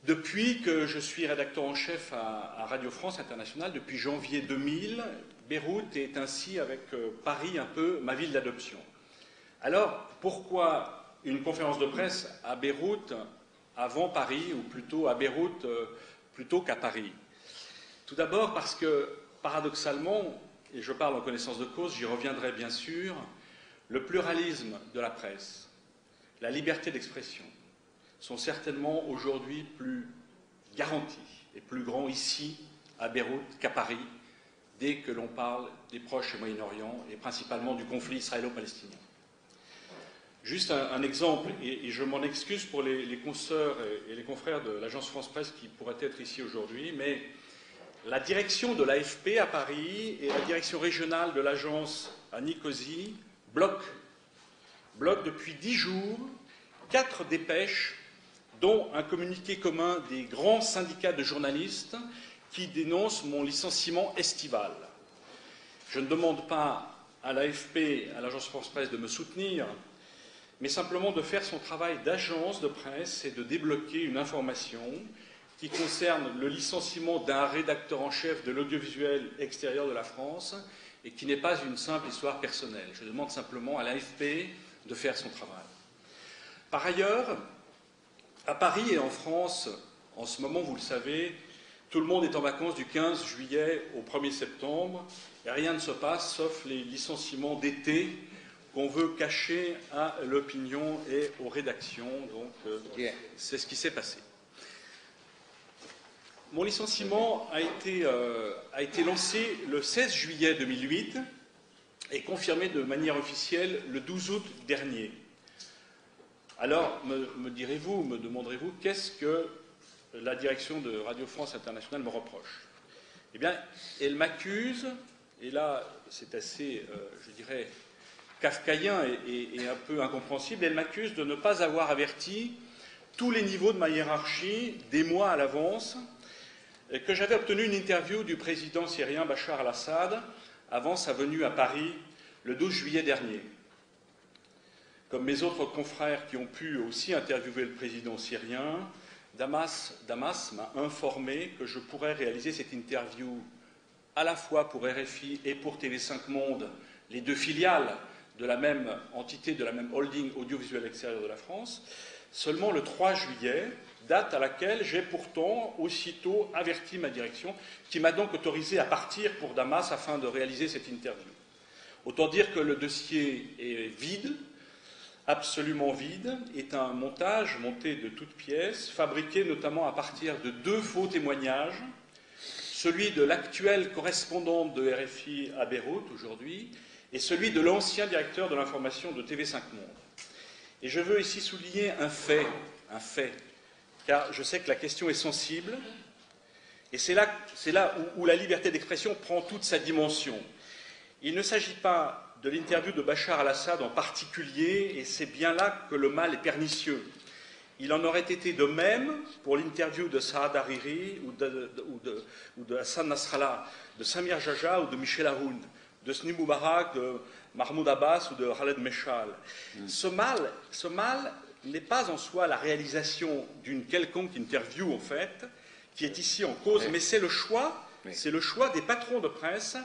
Depuis que je suis rédacteur en chef à Radio France Internationale, depuis janvier 2000, Beyrouth est ainsi, avec Paris, un peu ma ville d'adoption. Alors, pourquoi une conférence de presse à Beyrouth avant Paris, ou plutôt à Beyrouth plutôt qu'à Paris? Tout d'abord parce que, paradoxalement, et je parle en connaissance de cause, j'y reviendrai bien sûr, le pluralisme de la presse, la liberté d'expression sont certainement aujourd'hui plus garantis et plus grands ici, à Beyrouth, qu'à Paris, dès que l'on parle des Proches et Moyen-Orient, et principalement du conflit israélo-palestinien. Juste un exemple, et je m'en excuse pour les consoeurs et les confrères de l'agence France-Presse qui pourraient être ici aujourd'hui, mais la direction de l'AFP à Paris et la direction régionale de l'agence à Nicosie bloquent depuis 10 jours 4 dépêches, dont un communiqué commun des grands syndicats de journalistes qui dénoncent mon licenciement estival. Je ne demande pas à l'AFP, à l'agence France-Presse, de me soutenir, mais simplement de faire son travail d'agence de presse et de débloquer une information qui concerne le licenciement d'un rédacteur en chef de l'audiovisuel extérieur de la France et qui n'est pas une simple histoire personnelle. Je demande simplement à l'AFP de faire son travail. Par ailleurs, à Paris et en France, en ce moment, vous le savez, tout le monde est en vacances du 15 juillet au 1er septembre et rien ne se passe sauf les licenciements d'été qu'on veut cacher à l'opinion et aux rédactions. Donc, c'est ce qui s'est passé. Mon licenciement a été lancé le 16 juillet 2008 et confirmé de manière officielle le 12 août dernier. Alors, me direz-vous, me demanderez-vous, qu'est-ce que la direction de Radio France Internationale me reproche? Eh bien, elle m'accuse, et là, c'est assez, je dirais, kafkaïen et un peu incompréhensible, elle m'accuse de ne pas avoir averti tous les niveaux de ma hiérarchie des mois à l'avance, que j'avais obtenu une interview du président syrien Bachar al-Assad avant sa venue à Paris le 12 juillet dernier. Comme mes autres confrères qui ont pu aussi interviewer le président syrien, Damas m'a informé que je pourrais réaliser cette interview à la fois pour RFI et pour TV5 Monde, les deux filiales de la même entité, de la même holding audiovisuel extérieur de la France, seulement le 3 juillet, date à laquelle j'ai pourtant aussitôt averti ma direction, qui m'a donc autorisé à partir pour Damas afin de réaliser cette interview. Autant dire que le dossier est vide, absolument vide, est un montage monté de toutes pièces, fabriqué notamment à partir de 2 faux témoignages, celui de l'actuelle correspondante de RFI à Beyrouth aujourd'hui et celui de l'ancien directeur de l'information de TV5 Monde. Et je veux ici souligner un fait, car je sais que la question est sensible, et c'est là où la liberté d'expression prend toute sa dimension. Il ne s'agit pas de l'interview de Bachar al-Assad en particulier, et c'est bien là que le mal est pernicieux. Il en aurait été de même pour l'interview de Saad Hariri ou de Hassan Nasrallah, de Samir Jaja ou de Michel Aoun, de Hosni Moubarak, de Mahmoud Abbas ou de Khaled Meshal. Ce mal n'est pas en soi la réalisation d'une quelconque interview, en fait, qui est ici en cause, mais c'est le choix des patrons de presse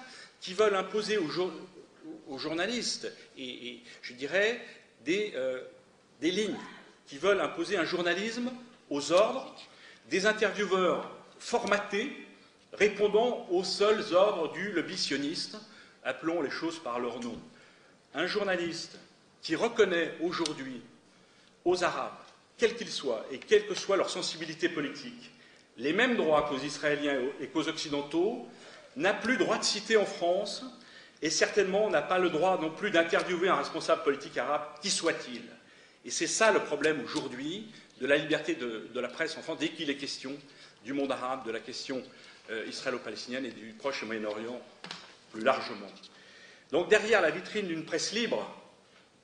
qui veulent imposer aux journalistes, et je dirais des lignes, qui veulent imposer un journalisme aux ordres, des intervieweurs formatés, répondant aux seuls ordres du lobby sioniste, appelons les choses par leur nom. Un journaliste qui reconnaît aujourd'hui aux Arabes, quels qu'ils soient, et quelle que soit leur sensibilité politique, les mêmes droits qu'aux Israéliens et qu'aux Occidentaux, n'a plus droit de citer en France, et certainement n'a pas le droit non plus d'interviewer un responsable politique arabe, qui soit-il. Et c'est ça le problème aujourd'hui de la liberté de la presse en France, dès qu'il est question du monde arabe, de la question israélo-palestinienne et du Proche et Moyen-Orient plus largement. Donc derrière la vitrine d'une presse libre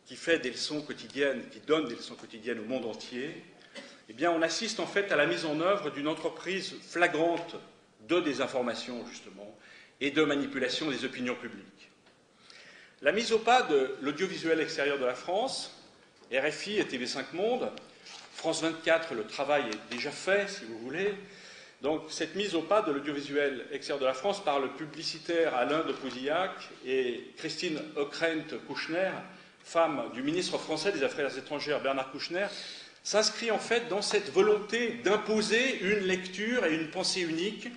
qui fait des leçons quotidiennes, qui donne des leçons quotidiennes au monde entier, eh bien on assiste en fait à la mise en œuvre d'une entreprise flagrante de désinformation justement et de manipulation des opinions publiques. La mise au pas de l'audiovisuel extérieur de la France, RFI et TV5 Monde, France 24, le travail est déjà fait, si vous voulez. Donc cette mise au pas de l'audiovisuel extérieur de la France par le publicitaire Alain de Pouzillac et Christine Ockrent-Kouchner, femme du ministre français des Affaires étrangères Bernard Kouchner, s'inscrit en fait dans cette volonté d'imposer une lecture et une pensée unique,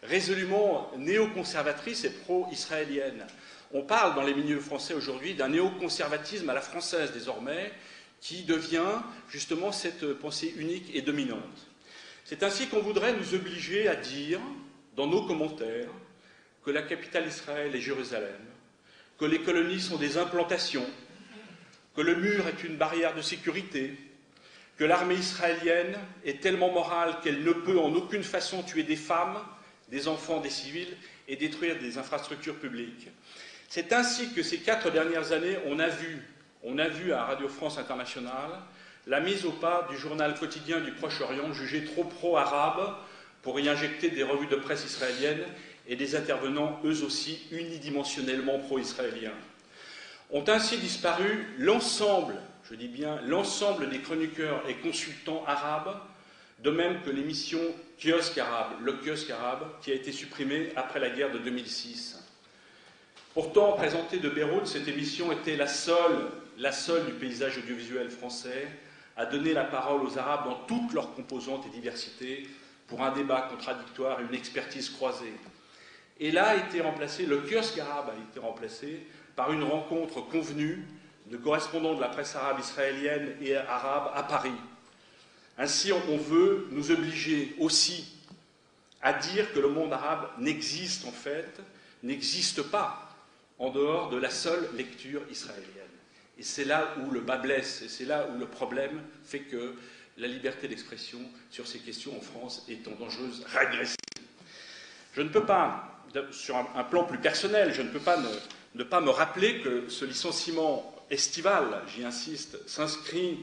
résolument néoconservatrice et pro-israélienne. On parle dans les milieux français aujourd'hui d'un néoconservatisme à la française désormais, qui devient justement cette pensée unique et dominante. C'est ainsi qu'on voudrait nous obliger à dire, dans nos commentaires, que la capitale Israël est Jérusalem, que les colonies sont des implantations, que le mur est une barrière de sécurité, que l'armée israélienne est tellement morale qu'elle ne peut en aucune façon tuer des femmes, des enfants, des civils et détruire des infrastructures publiques. C'est ainsi que ces 4 dernières années, on a vu à Radio France Internationale la mise au pas du journal quotidien du Proche-Orient, jugé trop pro-arabe pour y injecter des revues de presse israéliennes et des intervenants eux aussi unidimensionnellement pro-israéliens. Ont ainsi disparu l'ensemble, je dis bien l'ensemble des chroniqueurs et consultants arabes, de même que l'émission Kiosque arabe, le Kiosque arabe, qui a été supprimée après la guerre de 2006. Pourtant, présentée de Beyrouth, cette émission était la seule du paysage audiovisuel français à donner la parole aux Arabes dans toutes leurs composantes et diversités pour un débat contradictoire et une expertise croisée. Et là a été remplacé, le Kiosque arabe a été remplacé par une rencontre convenue de correspondants de la presse arabe israélienne et arabe à Paris. Ainsi, on veut nous obliger aussi à dire que le monde arabe n'existe en fait, n'existe pas en dehors de la seule lecture israélienne. Et c'est là où le bât blesse, et c'est là où le problème fait que la liberté d'expression sur ces questions en France est en dangereuse régression. Je ne peux pas, sur un plan plus personnel, je ne peux pas ne pas me rappeler que ce licenciement estival, j'y insiste, s'inscrit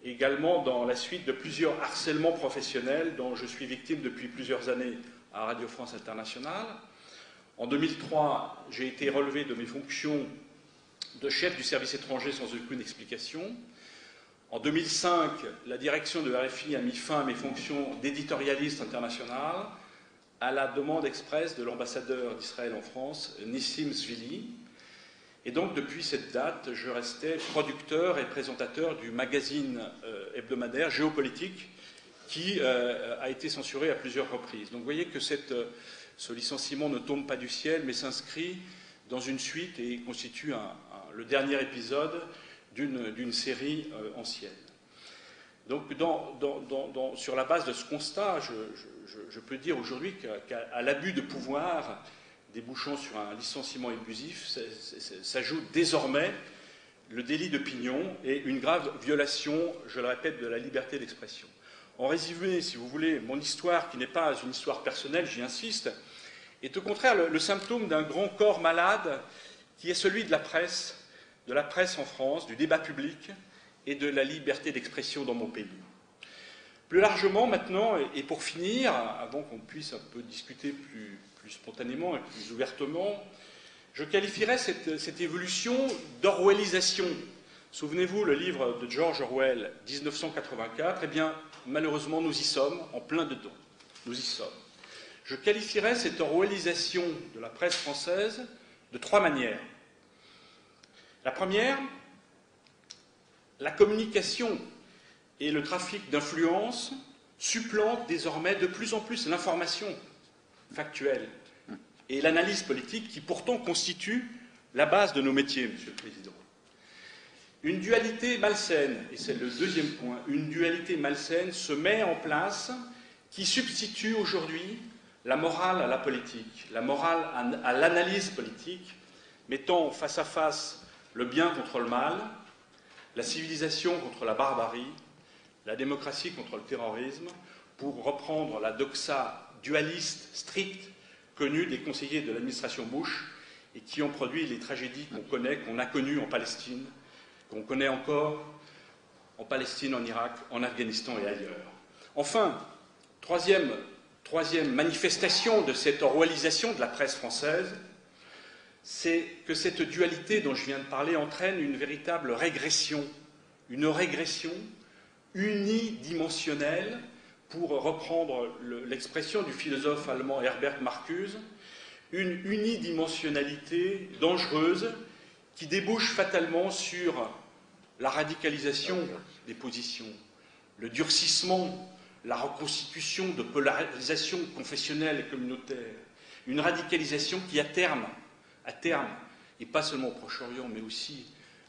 également dans la suite de plusieurs harcèlements professionnels dont je suis victime depuis plusieurs années à Radio France Internationale. En 2003, j'ai été relevé de mes fonctions de chef du service étranger sans aucune explication. En 2005, la direction de RFI a mis fin à mes fonctions d'éditorialiste international à la demande expresse de l'ambassadeur d'Israël en France, Nissim Svili. Et donc, depuis cette date, je restais producteur et présentateur du magazine hebdomadaire Géopolitique qui a été censuré à plusieurs reprises. Donc, vous voyez que ce licenciement ne tombe pas du ciel, mais s'inscrit dans une suite et constitue le dernier épisode d'une série ancienne. Donc, sur la base de ce constat, je peux dire aujourd'hui qu'à l'abus de pouvoir débouchant sur un licenciement abusif, s'ajoute désormais le délit d'opinion et une grave violation, je le répète, de la liberté d'expression. En résumé, si vous voulez, mon histoire, qui n'est pas une histoire personnelle, j'y insiste, est au contraire le symptôme d'un grand corps malade qui est celui de la presse en France, du débat public et de la liberté d'expression dans mon pays. Plus largement maintenant, et pour finir, avant qu'on puisse un peu discuter plus spontanément et plus ouvertement, je qualifierais cette évolution d'orwellisation. Souvenez-vous, le livre de George Orwell, 1984, eh bien, malheureusement, nous y sommes, en plein dedans. Nous y sommes. Je qualifierais cette orwellisation de la presse française de 3 manières. La première, la communication et le trafic d'influence supplantent désormais de plus en plus l'information factuelle et l'analyse politique qui pourtant constitue la base de nos métiers, Monsieur le Président. Une dualité malsaine, et c'est le deuxième point, une dualité malsaine se met en place qui substitue aujourd'hui la morale à la politique, la morale à l'analyse politique, mettant face à face le bien contre le mal, la civilisation contre la barbarie, la démocratie contre le terrorisme, pour reprendre la doxa dualiste stricte connue des conseillers de l'administration Bush et qui ont produit les tragédies qu'on connaît, qu'on a connues en Palestine, qu'on connaît encore en Palestine, en Irak, en Afghanistan et ailleurs. Enfin, troisième manifestation de cette orwellisation de la presse française, c'est que cette dualité dont je viens de parler entraîne une véritable régression, une régression unidimensionnelle, pour reprendre l'expression du philosophe allemand Herbert Marcuse, une unidimensionnalité dangereuse qui débouche fatalement sur la radicalisation des positions, le durcissement, la reconstitution de polarisation confessionnelle et communautaire, une radicalisation qui à terme, et pas seulement au Proche-Orient, mais aussi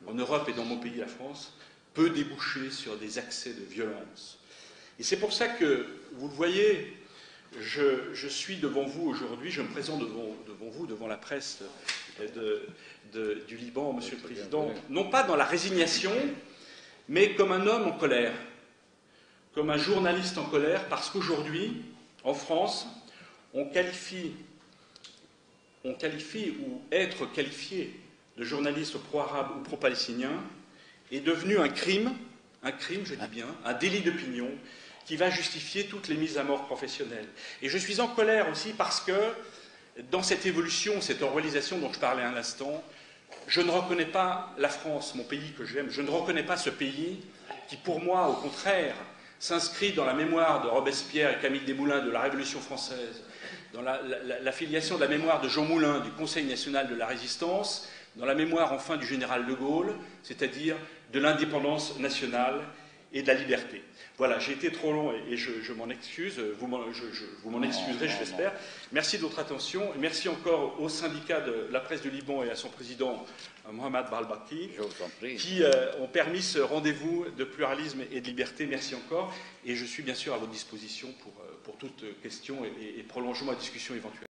en Europe et dans mon pays, la France, peut déboucher sur des accès de violence. Et c'est pour ça que, vous le voyez, je suis devant vous aujourd'hui, je me présente devant vous, devant la presse du Liban, Monsieur le Président, non pas dans la résignation, mais comme un homme en colère, comme un journaliste en colère, parce qu'aujourd'hui, en France, on qualifie ou être qualifié de journaliste pro-arabe ou pro-palestinien est devenu un crime, je dis bien, un délit d'opinion qui va justifier toutes les mises à mort professionnelles. Et je suis en colère aussi parce que dans cette évolution, cette orwellisation dont je parlais un instant, je ne reconnais pas la France, mon pays que j'aime, je ne reconnais pas ce pays qui, pour moi, au contraire, s'inscrit dans la mémoire de Robespierre et Camille Desmoulins de la Révolution française, dans la filiation de la mémoire de Jean Moulin du Conseil national de la Résistance, dans la mémoire enfin du général de Gaulle, c'est-à-dire de l'indépendance nationale et de la liberté. Voilà, j'ai été trop long et je m'en excuse, vous m'en excuserez, je l'espère. Merci de votre attention, et merci encore au syndicat de la presse du Liban et à son président, Mohamed Balbaki, qui ont permis ce rendez-vous de pluralisme et de liberté. Merci encore, et je suis bien sûr à votre disposition pour toute question et prolongement à discussion éventuelle.